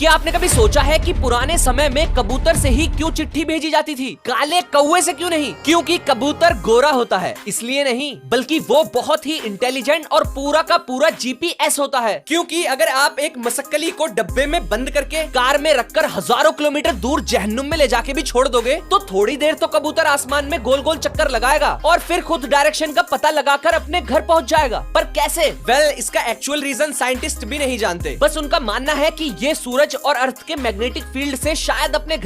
क्या आपने कभी सोचा है कि पुराने समय में कबूतर से ही क्यों चिट्ठी भेजी जाती थी, काले कौवे से क्यों नहीं? क्योंकि कबूतर गोरा होता है, इसलिए नहीं, बल्कि वो बहुत ही इंटेलिजेंट और पूरा का पूरा जीपीएस होता है। क्योंकि अगर आप एक मसक्कली को डब्बे में बंद करके कार में रखकर हजारों किलोमीटर दूर जहन्नुम में ले जाके भी छोड़ दोगे तो थोड़ी देर तो कबूतर आसमान में गोल गोल चक्कर लगाएगा और फिर खुद डायरेक्शन का पता लगाकर अपने घर पहुंच जाएगा। पर कैसे? इसका एक्चुअल रीजन साइंटिस्ट भी नहीं जानते। बस उनका मानना है कि ये सूरज और अर्थ के मैग्नेटिक फील्ड से शायद अपने घर